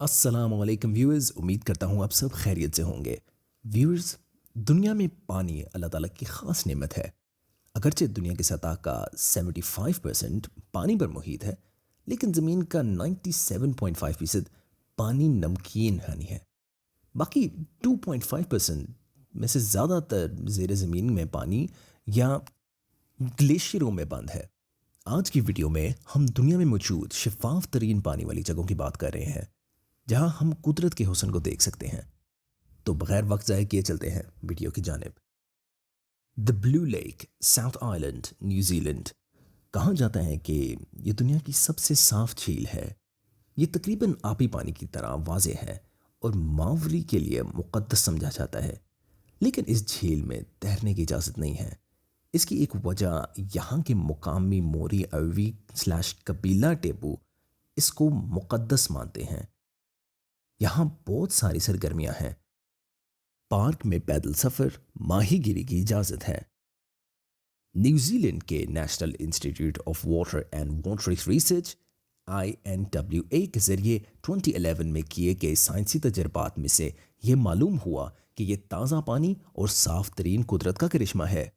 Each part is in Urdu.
السلام علیکم ویورز، امید کرتا ہوں آپ سب خیریت سے ہوں گے۔ ویورز، دنیا میں پانی اللہ تعالیٰ کی خاص نعمت ہے۔ اگرچہ دنیا کی سطح کا 75% پانی پر محیط ہے، لیکن زمین کا 97.5% پانی نمکین پانی ہے۔ باقی 2.5% میں سے زیادہ تر زیر زمین میں پانی یا گلیشیئروں میں بند ہے۔ آج کی ویڈیو میں ہم دنیا میں موجود شفاف ترین پانی والی جگہوں کی بات کر رہے ہیں، جہاں ہم قدرت کے حسن کو دیکھ سکتے ہیں۔ تو بغیر وقت ضائع کیے چلتے ہیں ویڈیو کی جانب۔ The Blue Lake, South Island, New Zealand. کہا جاتا ہے کہ یہ دنیا کی سب سے صاف جھیل ہے۔ یہ تقریباً آبی پانی کی طرح واضح ہے اور ماوری کے لیے مقدس سمجھا جاتا ہے، لیکن اس جھیل میں تیرنے کی اجازت نہیں ہے۔ اس کی ایک وجہ یہاں کے مقامی موری اوی / قبیلہ ٹیبو اس کو مقدس مانتے ہیں۔ یہاں بہت ساری سرگرمیاں ہیں۔ پارک میں پیدل سفر، ماہی گیری کی اجازت ہے۔ نیوزی لینڈ کے نیشنل انسٹی ٹیوٹ of water and water research INWA کے ذریعے 2011 میں کیے گئے سائنسی تجربات میں سے یہ معلوم ہوا کہ یہ تازہ پانی اور صاف ترین قدرت کا کرشمہ ہے۔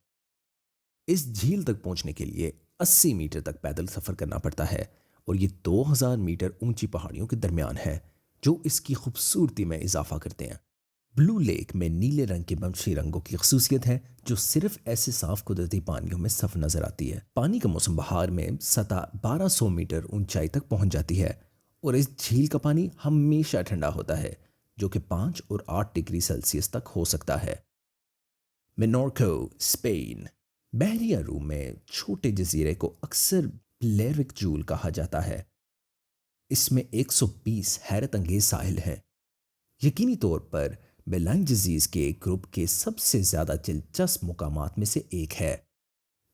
اس جھیل تک پہنچنے کے لیے 80 میٹر تک پیدل سفر کرنا پڑتا ہے، اور یہ 2000 میٹر اونچی پہاڑیوں کے درمیان ہے جو اس کی خوبصورتی میں اضافہ کرتے ہیں۔ بلو لیک میں نیلے رنگ کے منشی رنگوں کی خصوصیت ہے جو صرف ایسے صاف قدرتی پانیوں میں صف نظر آتی ہے۔ پانی کا موسم بہار میں سطح 1200 میٹر اونچائی تک پہنچ جاتی ہے، اور اس جھیل کا پانی ہمیشہ ٹھنڈا ہوتا ہے، جو کہ 5 اور 8 ڈگری سیلسیس تک ہو سکتا ہے۔ مینورکو، اسپین۔ بحریہ روم میں چھوٹے جزیرے کو اکثر بلیرک جول کہا جاتا ہے۔ اس میں 120 حیرت انگیز ساحل ہیں۔ یقینی طور پر بیلائن ڈیزیز کے گروپ کے سب سے زیادہ دلچسپ مقامات میں سے ایک ہے۔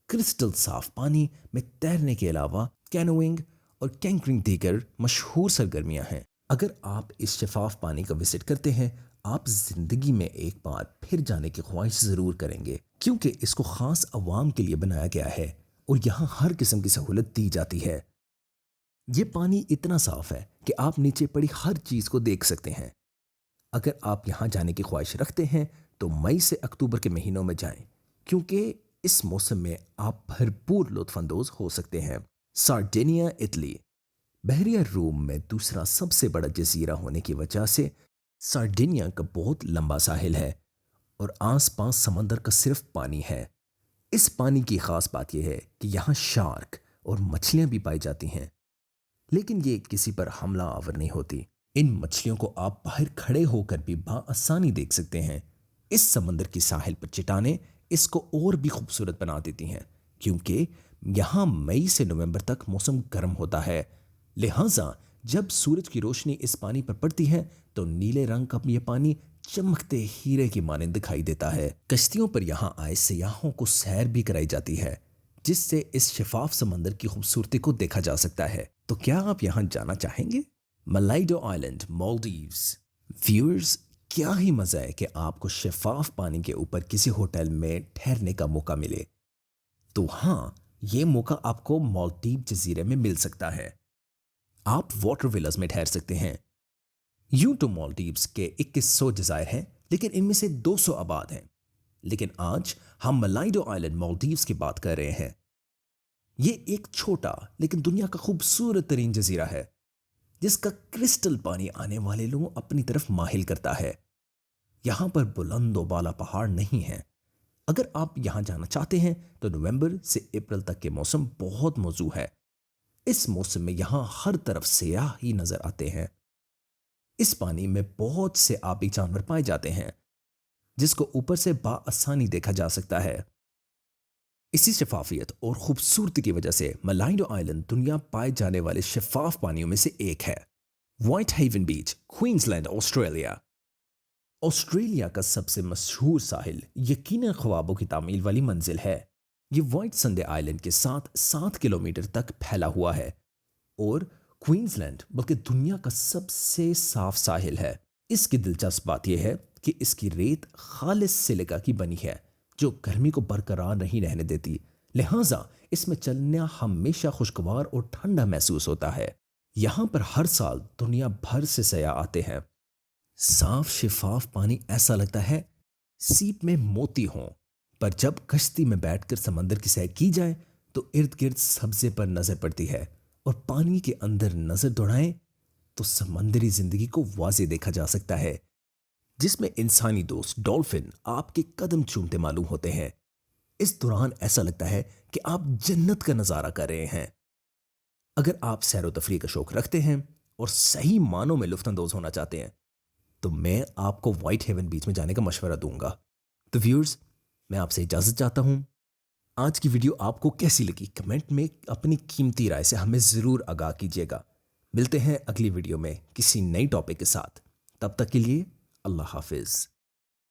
کرسٹل صاف پانی میں تیرنے کے علاوہ کینوئنگ اور کینکنگ دیگر مشہور سرگرمیاں ہیں۔ اگر آپ اس شفاف پانی کا وزٹ کرتے ہیں، آپ زندگی میں ایک بار پھر جانے کی خواہش ضرور کریں گے، کیونکہ اس کو خاص عوام کے لیے بنایا گیا ہے اور یہاں ہر قسم کی سہولت دی جاتی ہے۔ یہ پانی اتنا صاف ہے کہ آپ نیچے پڑی ہر چیز کو دیکھ سکتے ہیں۔ اگر آپ یہاں جانے کی خواہش رکھتے ہیں تو مئی سے اکتوبر کے مہینوں میں جائیں، کیونکہ اس موسم میں آپ بھرپور لطف اندوز ہو سکتے ہیں۔ Sardinia, Italy. بحریہ روم میں دوسرا سب سے بڑا جزیرہ ہونے کی وجہ سے سارڈینیا کا بہت لمبا ساحل ہے اور آس پاس سمندر کا صرف پانی ہے۔ اس پانی کی خاص بات یہ ہے کہ یہاں شارک اور مچھلیاں بھی پائی جاتی ہیں، لیکن یہ کسی پر حملہ آور نہیں ہوتی۔ ان مچھلیوں کو آپ باہر کھڑے ہو کر بھی بآسانی دیکھ سکتے ہیں۔ اس سمندر کی ساحل پر چٹانیں اس کو اور بھی خوبصورت بنا دیتی ہیں، کیونکہ یہاں مئی سے نومبر تک موسم گرم ہوتا ہے، لہٰذا جب سورج کی روشنی اس پانی پر پڑتی ہے تو نیلے رنگ کا یہ پانی چمکتے ہیرے کی مانند دکھائی دیتا ہے۔ کشتیوں پر یہاں آئے سیاحوں کو سیر بھی کرائی جاتی ہے، جس سے اس شفاف سمندر کی خوبصورتی کو دیکھا جا سکتا ہے۔ تو کیا آپ یہاں جانا چاہیں گے؟ ملائیڈو آئلینڈ، مالدیوز۔ ویورز، کیا ہی مزہ ہے کہ آپ کو شفاف پانی کے اوپر کسی ہوٹل میں ٹھہرنے کا موقع ملے۔ تو ہاں، یہ موقع آپ کو مالدیو جزیرے میں مل سکتا ہے۔ آپ واٹر ویلاز میں ٹھہر سکتے ہیں۔ یوں تو مالدیوز کے 2100 جزائر ہیں، لیکن ان میں سے 200 آباد ہیں۔ لیکن آج ہم ملائیڈو آئلینڈ، مالدیوز کی بات کر رہے ہیں۔ یہ ایک چھوٹا لیکن دنیا کا خوبصورت ترین جزیرہ ہے، جس کا کرسٹل پانی آنے والے لوگوں اپنی طرف مائل کرتا ہے۔ یہاں پر بلند و بالا پہاڑ نہیں ہیں۔ اگر آپ یہاں جانا چاہتے ہیں تو نومبر سے اپریل تک کے موسم بہت موزوں ہے۔ اس موسم میں یہاں ہر طرف سیاح ہی نظر آتے ہیں۔ اس پانی میں بہت سے آبی جانور پائے جاتے ہیں، جس کو اوپر سے بآسانی دیکھا جا سکتا ہے۔ اسی شفافیت اور خوبصورتی کی وجہ سے ملائیڈو آئلینڈ دنیا پائے جانے والے شفاف پانیوں میں سے ایک ہے۔ وائٹ ہیون بیچ، کوئنز لینڈ، آسٹریلیا۔ آسٹریلیا کا سب سے مشہور ساحل یقیناً خوابوں کی تعمیل والی منزل ہے۔ یہ وائٹ سنڈے آئلینڈ کے ساتھ 7 کلومیٹر تک پھیلا ہوا ہے اور کوئنز لینڈ بلکہ دنیا کا سب سے صاف ساحل ہے۔ اس کی دلچسپ بات یہ ہے کہ اس کی ریت خالص سلیکا کی بنی ہے، جو گرمی کو برقرار نہیں رہنے دیتی، لہٰذا اس میں چلنا ہمیشہ خوشگوار اور ٹھنڈا محسوس ہوتا ہے۔ یہاں پر ہر سال دنیا بھر سے سیاح آتے ہیں۔ صاف شفاف پانی ایسا لگتا ہے سیپ میں موتی ہوں، پر جب کشتی میں بیٹھ کر سمندر کی سیر کی جائے تو ارد گرد سبزے پر نظر پڑتی ہے، اور پانی کے اندر نظر دوڑائیں تو سمندری زندگی کو واضح دیکھا جا سکتا ہے، جس میں انسانی دوست ڈولفن آپ کے قدم چومتے معلوم ہوتے ہیں۔ اس دوران ایسا لگتا ہے کہ آپ جنت کا نظارہ کر رہے ہیں۔ اگر آپ سیر و تفریح کا شوق رکھتے ہیں اور صحیح معنوں میں لطف اندوز ہونا چاہتے ہیں تو میں آپ کو وائٹ ہیون بیچ میں جانے کا مشورہ دوں گا۔ تو ویورز، میں آپ سے اجازت چاہتا ہوں۔ آج کی ویڈیو آپ کو کیسی لگی کمنٹ میں اپنی قیمتی رائے سے ہمیں ضرور آگاہ کیجیے گا۔ ملتے ہیں اگلی ویڈیو میں کسی نئی ٹاپک کے ساتھ، تب تک کے لیے اللہ حافظ۔